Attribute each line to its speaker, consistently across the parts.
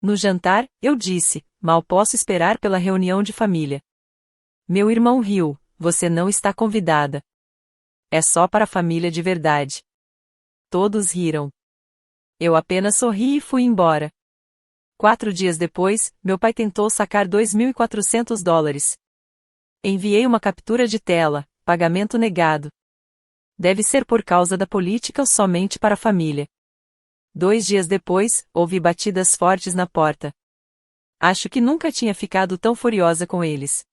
Speaker 1: No jantar, eu disse: mal posso esperar pela reunião de família. Meu irmão riu: você não está convidada. É só para a família de verdade. Todos riram. Eu apenas sorri e fui embora. 4 dias depois, meu pai tentou sacar $2.400. Enviei uma captura de tela: pagamento negado. Deve ser por causa da política ou somente para a família. 2 dias depois, ouvi batidas fortes na porta. Acho que nunca tinha ficado tão furiosa com eles.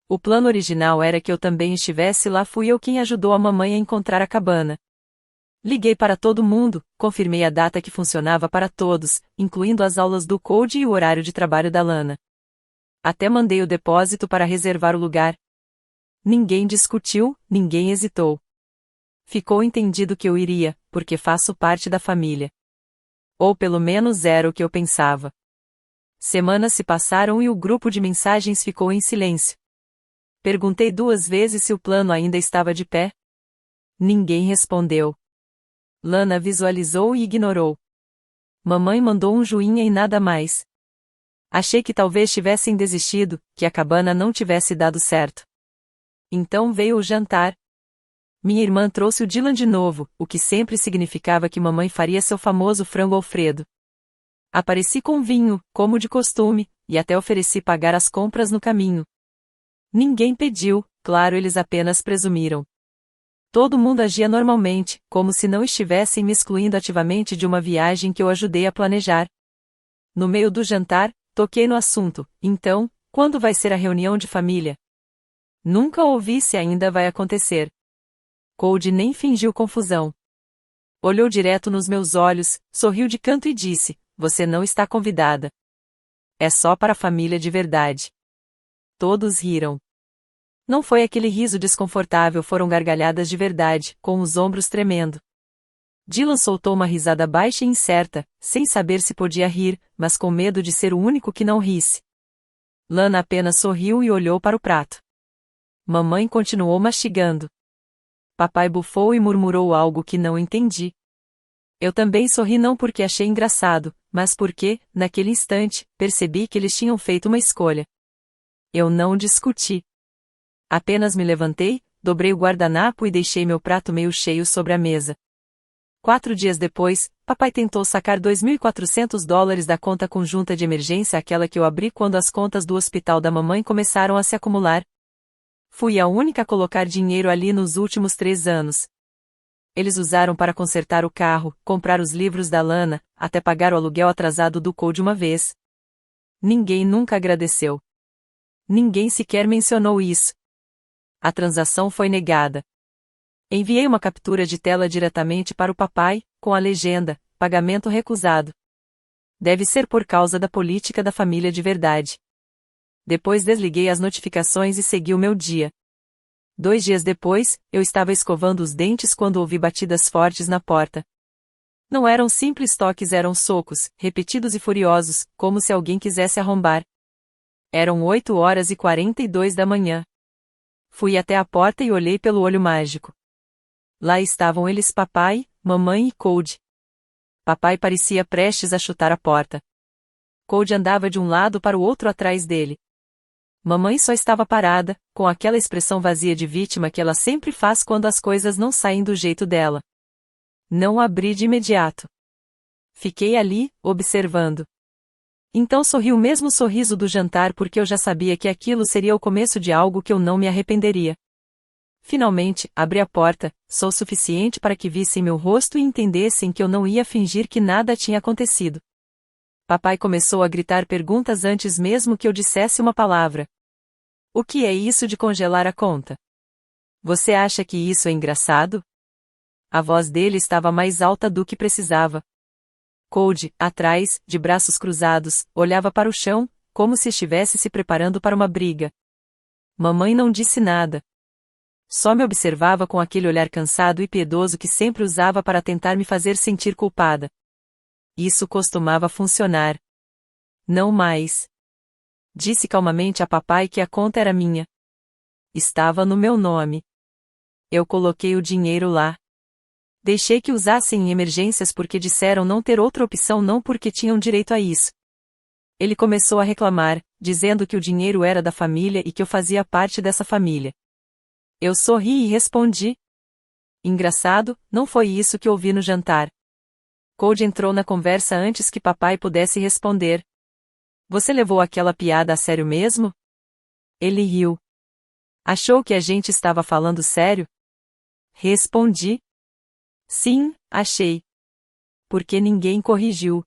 Speaker 1: O plano original era que eu também estivesse lá. Fui eu quem ajudou a mamãe a encontrar a cabana. Liguei para todo mundo, confirmei a data que funcionava para todos, incluindo as aulas do Code e o horário de trabalho da Lana. Até mandei o depósito para reservar o lugar. Ninguém discutiu, ninguém hesitou. Ficou entendido que eu iria, porque faço parte da família. Ou pelo menos era o que eu pensava. Semanas se passaram e o grupo de mensagens ficou em silêncio. Perguntei 2 vezes se o plano ainda estava de pé. Ninguém respondeu. Lana visualizou e ignorou. Mamãe mandou um joinha e nada mais. Achei que talvez tivessem desistido, que a cabana não tivesse dado certo. Então veio o jantar. Minha irmã trouxe o Dylan de novo, o que sempre significava que mamãe faria seu famoso frango Alfredo. Apareci com vinho, como de costume, e até ofereci pagar as compras no caminho. Ninguém pediu, claro, eles apenas presumiram. Todo mundo agia normalmente, como se não estivessem me excluindo ativamente de uma viagem que eu ajudei a planejar. No meio do jantar, toquei no assunto: então, quando vai ser a reunião de família? Nunca ouvi se ainda vai acontecer. Cody nem fingiu confusão. Olhou direto nos meus olhos, sorriu de canto e disse: você não está convidada. É só para a família de verdade. Todos riram. Não foi aquele riso desconfortável, foram gargalhadas de verdade, com os ombros tremendo. Dylan soltou uma risada baixa e incerta, sem saber se podia rir, mas com medo de ser o único que não risse. Lana apenas sorriu e olhou para o prato. Mamãe continuou mastigando. Papai bufou e murmurou algo que não entendi. Eu também sorri, não porque achei engraçado, mas porque, naquele instante, percebi que eles tinham feito uma escolha. Eu não discuti. Apenas me levantei, dobrei o guardanapo e deixei meu prato meio cheio sobre a mesa. 4 dias depois, papai tentou sacar $2.400 da conta conjunta de emergência, aquela que eu abri quando as contas do hospital da mamãe começaram a se acumular. Fui a única a colocar dinheiro ali nos últimos 3 anos. Eles usaram para consertar o carro, comprar os livros da Lana, até pagar o aluguel atrasado do Code uma vez. Ninguém nunca agradeceu. Ninguém sequer mencionou isso. A transação foi negada. Enviei uma captura de tela diretamente para o papai, com a legenda: pagamento recusado. Deve ser por causa da política da família de verdade. Depois desliguei as notificações e segui o meu dia. 2 dias depois, eu estava escovando os dentes quando ouvi batidas fortes na porta. Não eram simples toques, eram socos, repetidos e furiosos, como se alguém quisesse arrombar. Eram 8h42 da manhã. Fui até a porta e olhei pelo olho mágico. Lá estavam eles, papai, mamãe e Cody. Papai parecia prestes a chutar a porta. Cody andava de um lado para o outro atrás dele. Mamãe só estava parada, com aquela expressão vazia de vítima que ela sempre faz quando as coisas não saem do jeito dela. Não abri de imediato. Fiquei ali, observando. Então sorri o mesmo sorriso do jantar, porque eu já sabia que aquilo seria o começo de algo que eu não me arrependeria. Finalmente, abri a porta, só o suficiente para que vissem meu rosto e entendessem que eu não ia fingir que nada tinha acontecido. Papai começou a gritar perguntas antes mesmo que eu dissesse uma palavra. O que é isso de congelar a conta? Você acha que isso é engraçado? A voz dele estava mais alta do que precisava. Cody, atrás, de braços cruzados, olhava para o chão, como se estivesse se preparando para uma briga. Mamãe não disse nada. Só me observava com aquele olhar cansado e piedoso que sempre usava para tentar me fazer sentir culpada. Isso costumava funcionar. Não mais. Disse calmamente a papai que a conta era minha. Estava no meu nome. Eu coloquei o dinheiro lá. Deixei que usassem em emergências porque disseram não ter outra opção, não porque tinham direito a isso. Ele começou a reclamar, dizendo que o dinheiro era da família e que eu fazia parte dessa família. Eu sorri e respondi: engraçado, não foi isso que ouvi no jantar. Cody entrou na conversa antes que papai pudesse responder. Você levou aquela piada a sério mesmo? Ele riu. Achou que a gente estava falando sério? Respondi: sim, achei. Porque ninguém corrigiu.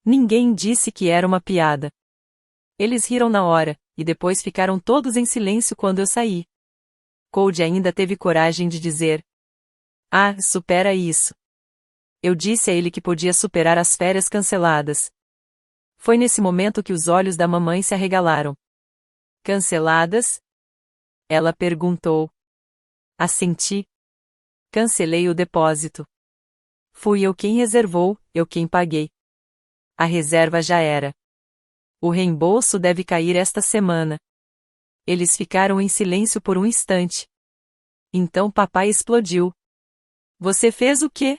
Speaker 1: Ninguém disse que era uma piada. Eles riram na hora, e depois ficaram todos em silêncio quando eu saí. Cody ainda teve coragem de dizer: ah, supera isso. Eu disse a ele que podia superar as férias canceladas. Foi nesse momento que os olhos da mamãe se arregalaram. Canceladas? Ela perguntou. Assenti. Cancelei o depósito. Fui eu quem reservou, eu quem paguei. A reserva já era. O reembolso deve cair esta semana. Eles ficaram em silêncio por um instante. Então papai explodiu. Você fez o quê?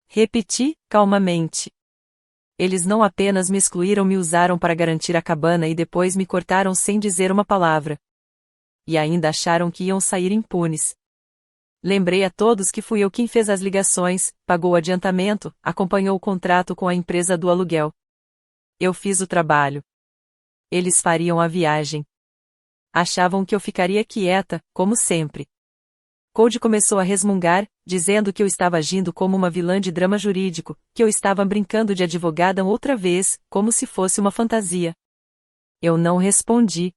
Speaker 1: Repeti, calmamente. Eles não apenas me excluíram, me usaram para garantir a cabana e depois me cortaram sem dizer uma palavra. E ainda acharam que iam sair impunes. Lembrei a todos que fui eu quem fez as ligações, pagou o adiantamento, acompanhou o contrato com a empresa do aluguel. Eu fiz o trabalho. Eles fariam a viagem. Achavam que eu ficaria quieta, como sempre. Cody começou a resmungar, dizendo que eu estava agindo como uma vilã de drama jurídico, que eu estava brincando de advogada outra vez, como se fosse uma fantasia. Eu não respondi.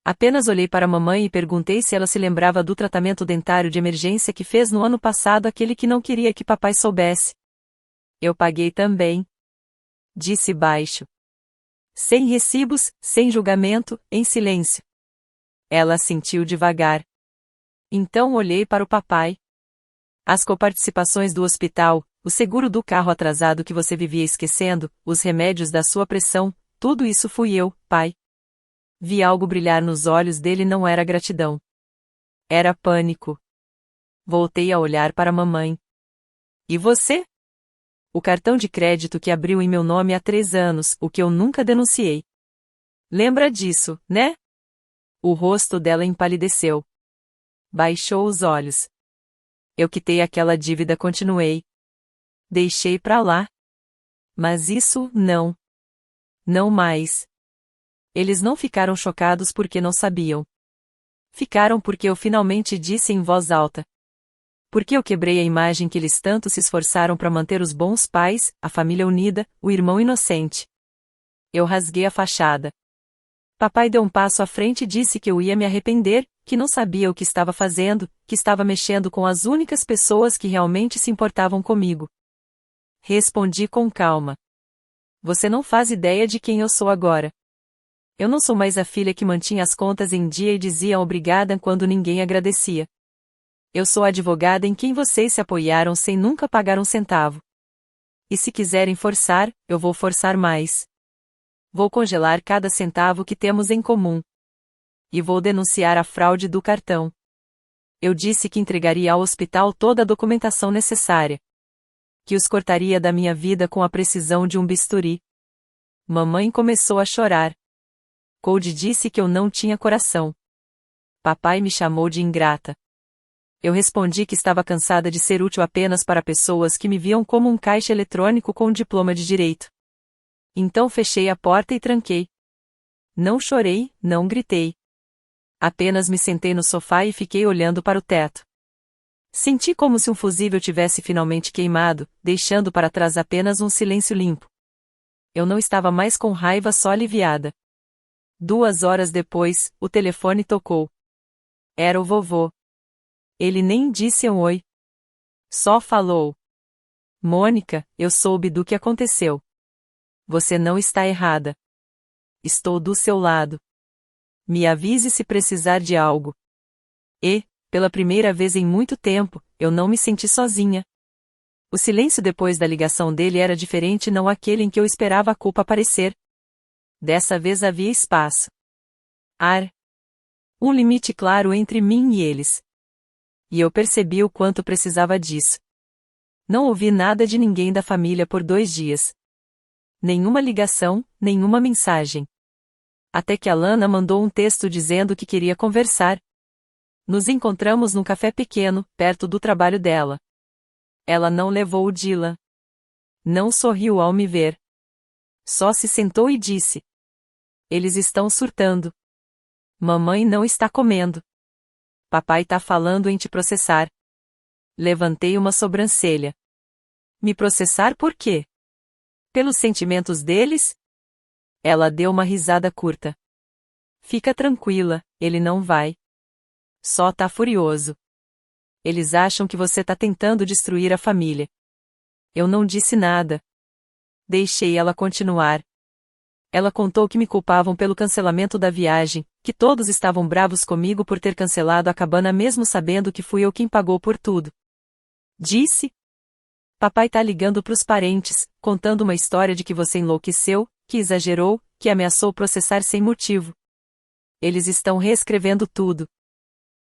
Speaker 1: Apenas olhei para a mamãe e perguntei se ela se lembrava do tratamento dentário de emergência que fez no ano passado, aquele que não queria que papai soubesse. Eu paguei também. Disse baixo. Sem recibos, sem julgamento, em silêncio. Ela assentiu devagar. Então olhei para o papai. As coparticipações do hospital, o seguro do carro atrasado que você vivia esquecendo, os remédios da sua pressão, tudo isso fui eu, pai. Vi algo brilhar nos olhos dele, não era gratidão. Era pânico. Voltei a olhar para a mamãe. E você? O cartão de crédito que abriu em meu nome há 3 anos, o que eu nunca denunciei. Lembra disso, né? O rosto dela empalideceu. Baixou os olhos. Eu quitei aquela dívida, continuei. Deixei pra lá. Mas isso, não. Não mais. Eles não ficaram chocados porque não sabiam. Ficaram porque eu finalmente disse em voz alta. Porque eu quebrei a imagem que eles tanto se esforçaram para manter, os bons pais, a família unida, o irmão inocente. Eu rasguei a fachada. Papai deu um passo à frente e disse que eu ia me arrepender, que não sabia o que estava fazendo, que estava mexendo com as únicas pessoas que realmente se importavam comigo. Respondi com calma. Você não faz ideia de quem eu sou agora. Eu não sou mais a filha que mantinha as contas em dia e dizia obrigada quando ninguém agradecia. Eu sou a advogada em quem vocês se apoiaram sem nunca pagar um centavo. E se quiserem forçar, eu vou forçar mais. Vou congelar cada centavo que temos em comum. E vou denunciar a fraude do cartão. Eu disse que entregaria ao hospital toda a documentação necessária. Que os cortaria da minha vida com a precisão de um bisturi. Mamãe começou a chorar. Cody disse que eu não tinha coração. Papai me chamou de ingrata. Eu respondi que estava cansada de ser útil apenas para pessoas que me viam como um caixa eletrônico com um diploma de direito. Então fechei a porta e tranquei. Não chorei, não gritei. Apenas me sentei no sofá e fiquei olhando para o teto. Senti como se um fusível tivesse finalmente queimado, deixando para trás apenas um silêncio limpo. Eu não estava mais com raiva, só aliviada. 2 horas depois, o telefone tocou. Era o vovô. Ele nem disse um oi. Só falou. Mônica, eu soube do que aconteceu. Você não está errada. Estou do seu lado. Me avise se precisar de algo. E, pela primeira vez em muito tempo, eu não me senti sozinha. O silêncio depois da ligação dele era diferente, não aquele em que eu esperava a culpa aparecer. Dessa vez havia espaço. Ar. Um limite claro entre mim e eles. E eu percebi o quanto precisava disso. Não ouvi nada de ninguém da família por 2 dias. Nenhuma ligação, nenhuma mensagem. Até que a Lana mandou um texto dizendo que queria conversar. Nos encontramos num café pequeno, perto do trabalho dela. Ela não levou o Dylan. Não sorriu ao me ver. Só se sentou e disse: eles estão surtando. Mamãe não está comendo. Papai tá falando em te processar. Levantei uma sobrancelha. Me processar por quê? Pelos sentimentos deles? Ela deu uma risada curta. Fica tranquila, ele não vai. Só tá furioso. Eles acham que você tá tentando destruir a família. Eu não disse nada. Deixei ela continuar. Ela contou que me culpavam pelo cancelamento da viagem, que todos estavam bravos comigo por ter cancelado a cabana mesmo sabendo que fui eu quem pagou por tudo. Disse: papai tá ligando pros parentes, contando uma história de que você enlouqueceu, que exagerou, que ameaçou processar sem motivo. Eles estão reescrevendo tudo.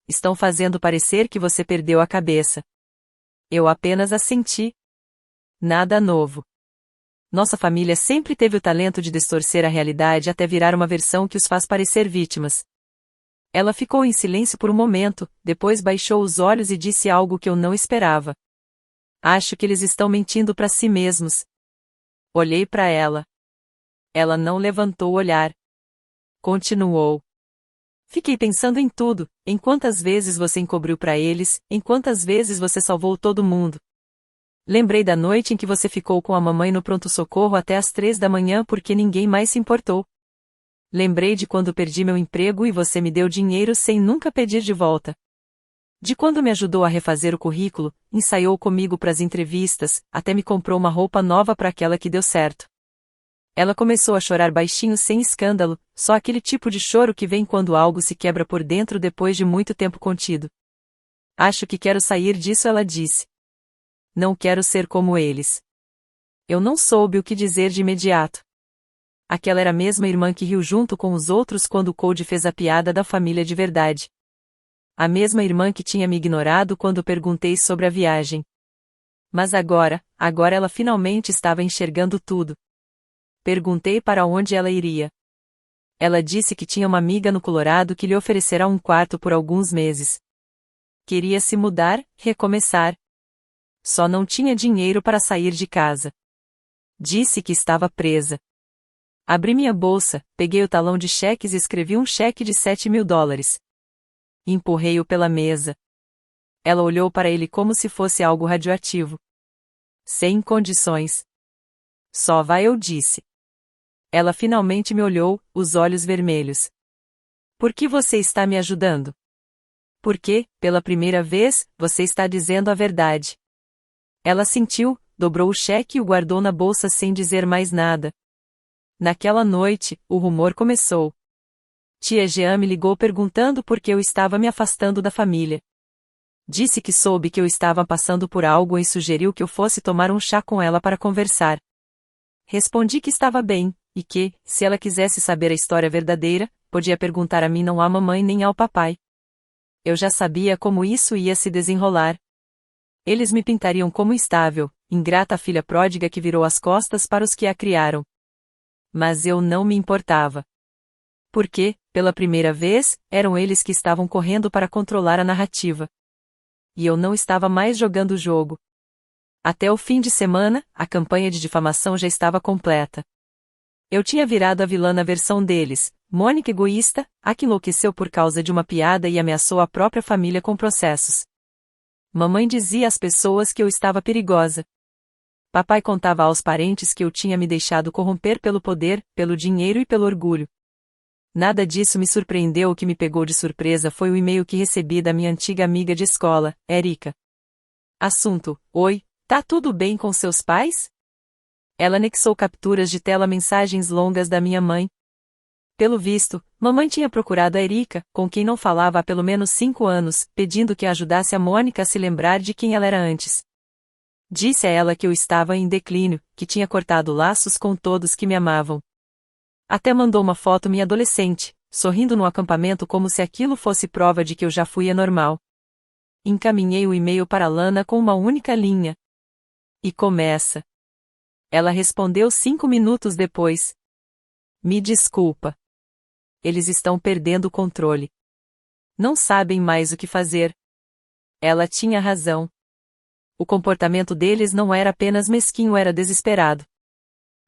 Speaker 1: Estão fazendo parecer que você perdeu a cabeça. Eu apenas assenti. Nada novo. Nossa família sempre teve o talento de distorcer a realidade até virar uma versão que os faz parecer vítimas. Ela ficou em silêncio por um momento, depois baixou os olhos e disse algo que eu não esperava. Acho que eles estão mentindo para si mesmos. Olhei para ela. Ela não levantou o olhar. Continuou. Fiquei pensando em tudo, em quantas vezes você encobriu para eles, em quantas vezes você salvou todo mundo. Lembrei da noite em que você ficou com a mamãe no pronto-socorro até às 3 da manhã porque ninguém mais se importou. Lembrei de quando perdi meu emprego e você me deu dinheiro sem nunca pedir de volta. De quando me ajudou a refazer o currículo, ensaiou comigo para as entrevistas, até me comprou uma roupa nova para aquela que deu certo. Ela começou a chorar baixinho sem escândalo, só aquele tipo de choro que vem quando algo se quebra por dentro depois de muito tempo contido. Acho que quero sair disso, ela disse. Não quero ser como eles. Eu não soube o que dizer de imediato. Aquela era a mesma irmã que riu junto com os outros quando o Cody fez a piada da família de verdade. A mesma irmã que tinha me ignorado quando perguntei sobre a viagem. Mas agora ela finalmente estava enxergando tudo. Perguntei para onde ela iria. Ela disse que tinha uma amiga no Colorado que lhe oferecerá um quarto por alguns meses. Queria se mudar, recomeçar. Só não tinha dinheiro para sair de casa. Disse que estava presa. Abri minha bolsa, peguei o talão de cheques e escrevi um cheque de $7.000. Empurrei-o pela mesa. Ela olhou para ele como se fosse algo radioativo. Sem condições. Só vai, eu disse. Ela finalmente me olhou, os olhos vermelhos. Por que você está me ajudando? Porque, pela primeira vez, você está dizendo a verdade. Ela sentiu, dobrou o cheque e o guardou na bolsa sem dizer mais nada. Naquela noite, o rumor começou. Tia Jean me ligou perguntando por que eu estava me afastando da família. Disse que soube que eu estava passando por algo e sugeriu que eu fosse tomar um chá com ela para conversar. Respondi que estava bem, e que, se ela quisesse saber a história verdadeira, podia perguntar a mim, não à mamãe nem ao papai. Eu já sabia como isso ia se desenrolar. Eles me pintariam como instável, ingrata filha pródiga que virou as costas para os que a criaram. Mas eu não me importava. Porque, pela primeira vez, eram eles que estavam correndo para controlar a narrativa. E eu não estava mais jogando o jogo. Até o fim de semana, a campanha de difamação já estava completa. Eu tinha virado a vilã na versão deles, Mônica egoísta, a que enlouqueceu por causa de uma piada e ameaçou a própria família com processos. Mamãe dizia às pessoas que eu estava perigosa. Papai contava aos parentes que eu tinha me deixado corromper pelo poder, pelo dinheiro e pelo orgulho. Nada disso me surpreendeu. O que me pegou de surpresa foi o e-mail que recebi da minha antiga amiga de escola, Erika. Assunto: oi, tá tudo bem com seus pais? Ela anexou capturas de tela, mensagens longas da minha mãe. Pelo visto, mamãe tinha procurado a Erika, com quem não falava há pelo menos 5 anos, pedindo que ajudasse a Mônica a se lembrar de quem ela era antes. Disse a ela que eu estava em declínio, que tinha cortado laços com todos que me amavam. Até mandou uma foto minha adolescente, sorrindo no acampamento como se aquilo fosse prova de que eu já fui anormal. Encaminhei o e-mail para Lana com uma única linha. E começa. Ela respondeu 5 minutos depois. Me desculpa. Eles estão perdendo o controle. Não sabem mais o que fazer. Ela tinha razão. O comportamento deles não era apenas mesquinho, era desesperado.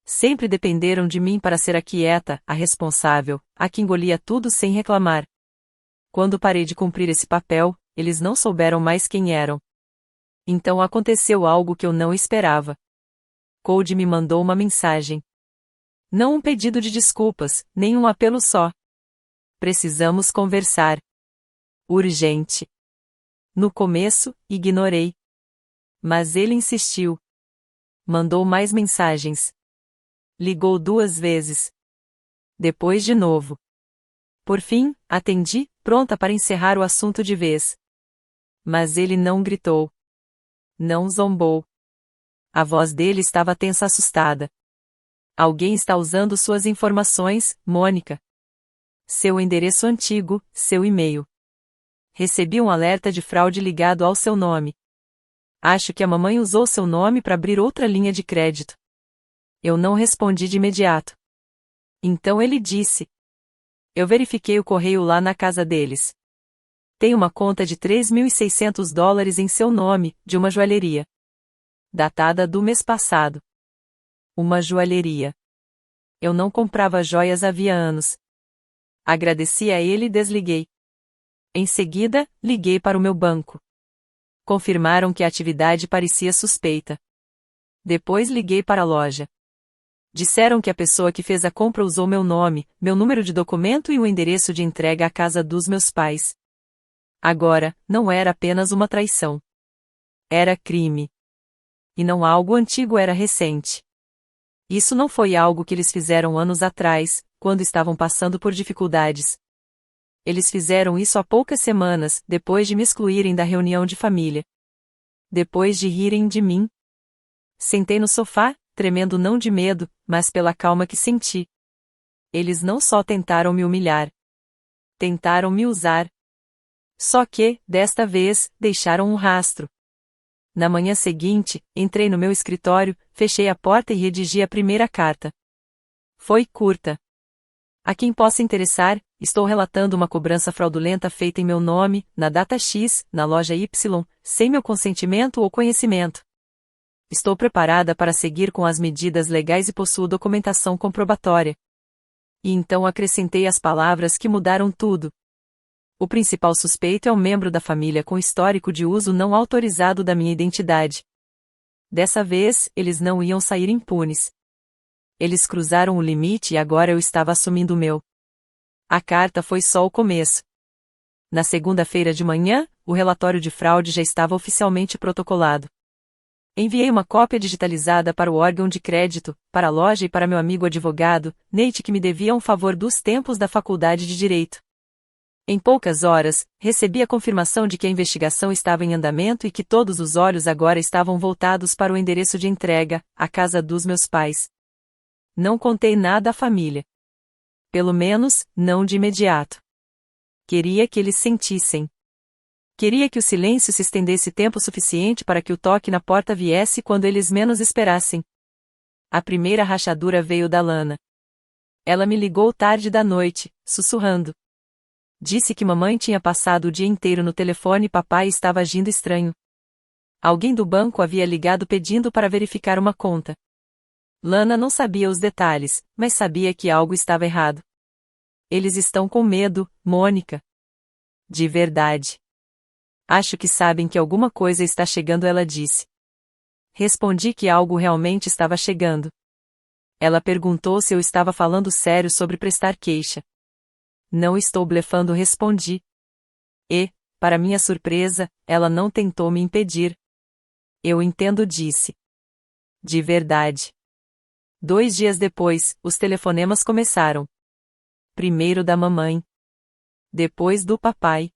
Speaker 1: Sempre dependeram de mim para ser a quieta, a responsável, a que engolia tudo sem reclamar. Quando parei de cumprir esse papel, eles não souberam mais quem eram. Então aconteceu algo que eu não esperava. Cody me mandou uma mensagem. Não um pedido de desculpas, nem um apelo só. Precisamos conversar. Urgente. No começo, ignorei. Mas ele insistiu. Mandou mais mensagens. Ligou 2 vezes. Depois de novo. Por fim, atendi, pronta para encerrar o assunto de vez. Mas ele não gritou. Não zombou. A voz dele estava tensa, assustada. Alguém está usando suas informações, Mônica. Seu endereço antigo, seu e-mail. Recebi um alerta de fraude ligado ao seu nome. Acho que a mamãe usou seu nome para abrir outra linha de crédito. Eu não respondi de imediato. Então ele disse. Eu verifiquei o correio lá na casa deles. Tem uma conta de $3.600 em seu nome, de uma joalheria. Datada do mês passado. Uma joalheria. Eu não comprava joias havia anos. Agradeci a ele e desliguei. Em seguida, liguei para o meu banco. Confirmaram que a atividade parecia suspeita. Depois liguei para a loja. Disseram que a pessoa que fez a compra usou meu nome, meu número de documento e o endereço de entrega à casa dos meus pais. Agora, não era apenas uma traição. Era crime. E não algo antigo, era recente. Isso não foi algo que eles fizeram anos atrás, quando estavam passando por dificuldades. Eles fizeram isso há poucas semanas, depois de me excluírem da reunião de família. Depois de rirem de mim. Sentei no sofá, tremendo não de medo, mas pela calma que senti. Eles não só tentaram me humilhar. Tentaram me usar. Só que, desta vez, deixaram um rastro. Na manhã seguinte, entrei no meu escritório, fechei a porta e redigi a primeira carta. Foi curta. A quem possa interessar, estou relatando uma cobrança fraudulenta feita em meu nome, na data X, na loja Y, sem meu consentimento ou conhecimento. Estou preparada para seguir com as medidas legais e possuo documentação comprobatória. E então acrescentei as palavras que mudaram tudo. O principal suspeito é um membro da família com histórico de uso não autorizado da minha identidade. Dessa vez, eles não iam sair impunes. Eles cruzaram o limite e agora eu estava assumindo o meu. A carta foi só o começo. Na segunda-feira de manhã, o relatório de fraude já estava oficialmente protocolado. Enviei uma cópia digitalizada para o órgão de crédito, para a loja e para meu amigo advogado, Nate, que me devia um favor dos tempos da faculdade de Direito. Em poucas horas, recebi a confirmação de que a investigação estava em andamento e que todos os olhos agora estavam voltados para o endereço de entrega, a casa dos meus pais. Não contei nada à família. Pelo menos, não de imediato. Queria que eles sentissem. Queria que o silêncio se estendesse tempo suficiente para que o toque na porta viesse quando eles menos esperassem. A primeira rachadura veio da Lana. Ela me ligou tarde da noite, sussurrando. Disse que mamãe tinha passado o dia inteiro no telefone e papai estava agindo estranho. Alguém do banco havia ligado pedindo para verificar uma conta. Lana não sabia os detalhes, mas sabia que algo estava errado. Eles estão com medo, Mônica. De verdade. Acho que sabem que alguma coisa está chegando, ela disse. Respondi que algo realmente estava chegando. Ela perguntou se eu estava falando sério sobre prestar queixa. Não estou blefando, respondi. E, para minha surpresa, ela não tentou me impedir. Eu entendo, disse. De verdade. 2 dias depois, os telefonemas começaram. Primeiro da mamãe. Depois do papai.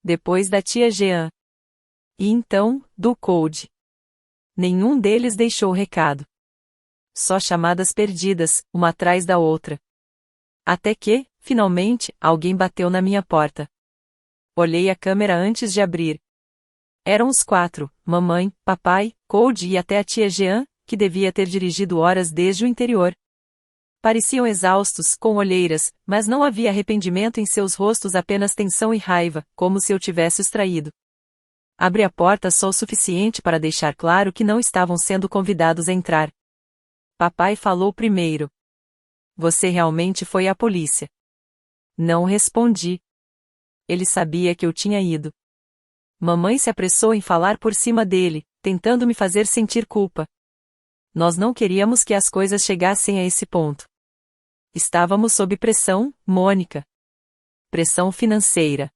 Speaker 1: Depois da tia Jean. E então, do Cody. Nenhum deles deixou recado. Só chamadas perdidas, uma atrás da outra. Até que, finalmente, alguém bateu na minha porta. Olhei a câmera antes de abrir. Eram os 4, mamãe, papai, Cody e até a tia Jean, que devia ter dirigido horas desde o interior. Pareciam exaustos, com olheiras, mas não havia arrependimento em seus rostos, apenas tensão e raiva, como se eu tivesse os traído. Abri a porta só o suficiente para deixar claro que não estavam sendo convidados a entrar. Papai falou primeiro. Você realmente foi à polícia? Não respondi. Ele sabia que eu tinha ido. Mamãe se apressou em falar por cima dele, tentando me fazer sentir culpa. Nós não queríamos que as coisas chegassem a esse ponto. Estávamos sob pressão, Mônica. Pressão financeira.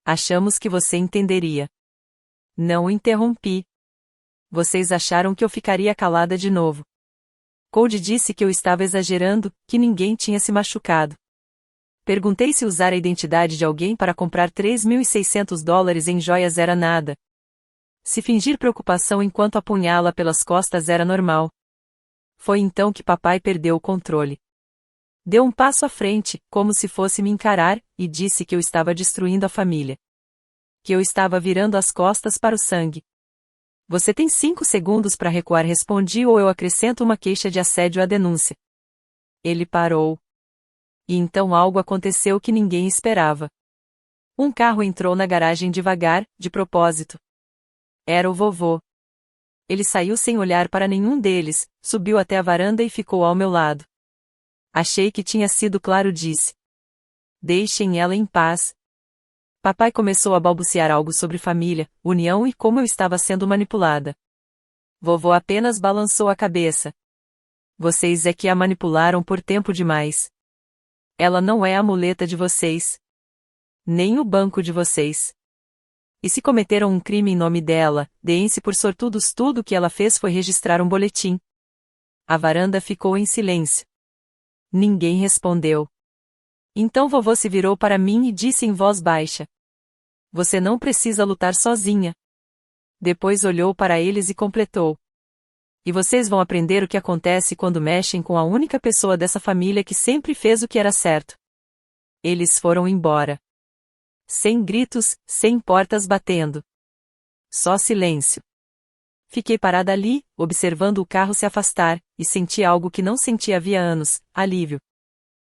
Speaker 1: Achamos que você entenderia. Não o interrompi. Vocês acharam que eu ficaria calada de novo. Cody disse que eu estava exagerando, que ninguém tinha se machucado. Perguntei se usar a identidade de alguém para comprar $3.600 em joias era nada. Se fingir preocupação enquanto apunhá-la pelas costas era normal. Foi então que papai perdeu o controle. Deu um passo à frente, como se fosse me encarar, e disse que eu estava destruindo a família. Que eu estava virando as costas para o sangue. Você tem 5 segundos para recuar, respondi, ou eu acrescento uma queixa de assédio à denúncia. Ele parou. E então algo aconteceu que ninguém esperava. Um carro entrou na garagem devagar, de propósito. Era o vovô. Ele saiu sem olhar para nenhum deles, subiu até a varanda e ficou ao meu lado. Achei que tinha sido claro, disse. Deixem ela em paz. Papai começou a balbuciar algo sobre família, união e como eu estava sendo manipulada. Vovô apenas balançou a cabeça. Vocês é que a manipularam por tempo demais. Ela não é a muleta de vocês. Nem o banco de vocês. E se cometeram um crime em nome dela, deem-se por sortudos, tudo o que ela fez foi registrar um boletim. A varanda ficou em silêncio. Ninguém respondeu. Então vovô se virou para mim e disse em voz baixa. Você não precisa lutar sozinha. Depois olhou para eles e completou. E vocês vão aprender o que acontece quando mexem com a única pessoa dessa família que sempre fez o que era certo. Eles foram embora. Sem gritos, sem portas batendo. Só silêncio. Fiquei parada ali, observando o carro se afastar, e senti algo que não sentia havia anos, alívio.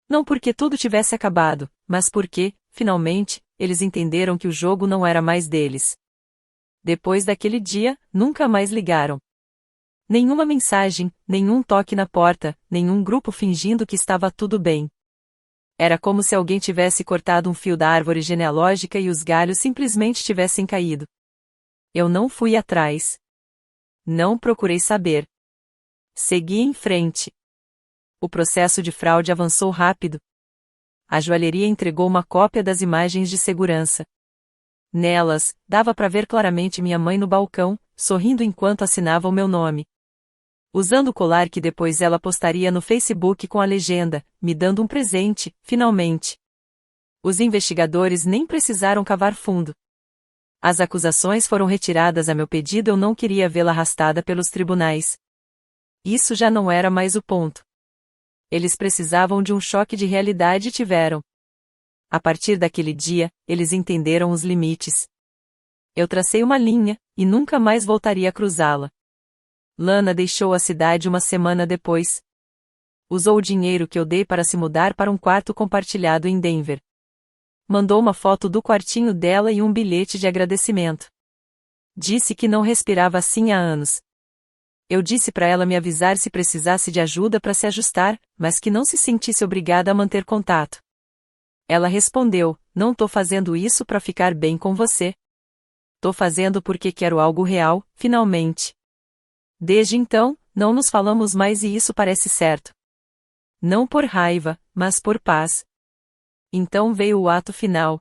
Speaker 1: Não porque tudo tivesse acabado, mas porque, finalmente, eles entenderam que o jogo não era mais deles. Depois daquele dia, nunca mais ligaram. Nenhuma mensagem, nenhum toque na porta, nenhum grupo fingindo que estava tudo bem. Era como se alguém tivesse cortado um fio da árvore genealógica e os galhos simplesmente tivessem caído. Eu não fui atrás. Não procurei saber. Segui em frente. O processo de fraude avançou rápido. A joalheria entregou uma cópia das imagens de segurança. Nelas, dava para ver claramente minha mãe no balcão, sorrindo enquanto assinava o meu nome. Usando o colar que depois ela postaria no Facebook com a legenda, me dando um presente, finalmente. Os investigadores nem precisaram cavar fundo. As acusações foram retiradas a meu pedido, eu não queria vê-la arrastada pelos tribunais. Isso já não era mais o ponto. Eles precisavam de um choque de realidade e tiveram. A partir daquele dia, eles entenderam os limites. Eu tracei uma linha, e nunca mais voltaria a cruzá-la. Lana deixou a cidade uma semana depois. Usou o dinheiro que eu dei para se mudar para um quarto compartilhado em Denver. Mandou uma foto do quartinho dela e um bilhete de agradecimento. Disse que não respirava assim há anos. Eu disse para ela me avisar se precisasse de ajuda para se ajustar, mas que não se sentisse obrigada a manter contato. Ela respondeu, não tô fazendo isso para ficar bem com você. Tô fazendo porque quero algo real, finalmente. Desde então, não nos falamos mais e isso parece certo. Não por raiva, mas por paz. Então veio o ato final.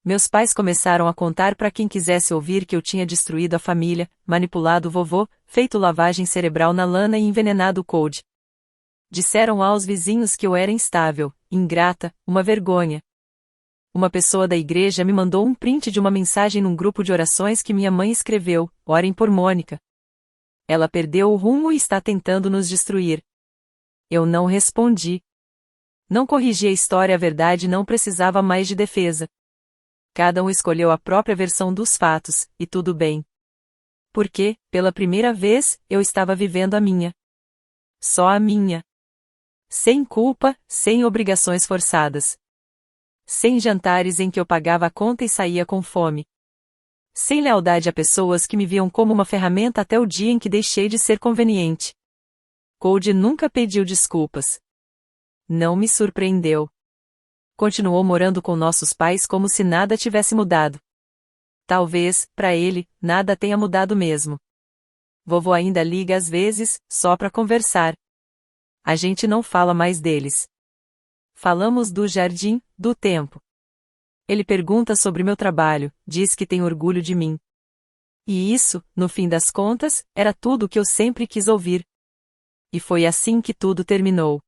Speaker 1: Meus pais começaram a contar para quem quisesse ouvir que eu tinha destruído a família, manipulado o vovô, feito lavagem cerebral na Lana e envenenado o Cody. Disseram aos vizinhos que eu era instável, ingrata, uma vergonha. Uma pessoa da igreja me mandou um print de uma mensagem num grupo de orações que minha mãe escreveu: orem por Mônica. Ela perdeu o rumo e está tentando nos destruir. Eu não respondi. Não corrigi a história, a verdade não precisava mais de defesa. Cada um escolheu a própria versão dos fatos, e tudo bem. Porque, pela primeira vez, eu estava vivendo a minha. Só a minha. Sem culpa, sem obrigações forçadas. Sem jantares em que eu pagava a conta e saía com fome. Sem lealdade a pessoas que me viam como uma ferramenta até o dia em que deixei de ser conveniente. Cody nunca pediu desculpas. Não me surpreendeu. Continuou morando com nossos pais como se nada tivesse mudado. Talvez, para ele, nada tenha mudado mesmo. Vovô ainda liga às vezes, só para conversar. A gente não fala mais deles. Falamos do jardim, do tempo. Ele pergunta sobre meu trabalho, diz que tem orgulho de mim. E isso, no fim das contas, era tudo o que eu sempre quis ouvir. E foi assim que tudo terminou.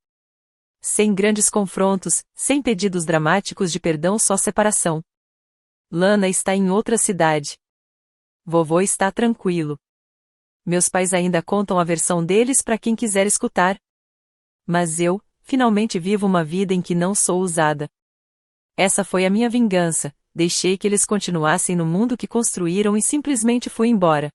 Speaker 1: Sem grandes confrontos, sem pedidos dramáticos de perdão, só separação. Lana está em outra cidade. Vovô está tranquilo. Meus pais ainda contam a versão deles para quem quiser escutar. Mas eu, finalmente vivo uma vida em que não sou usada. Essa foi a minha vingança, deixei que eles continuassem no mundo que construíram e simplesmente fui embora.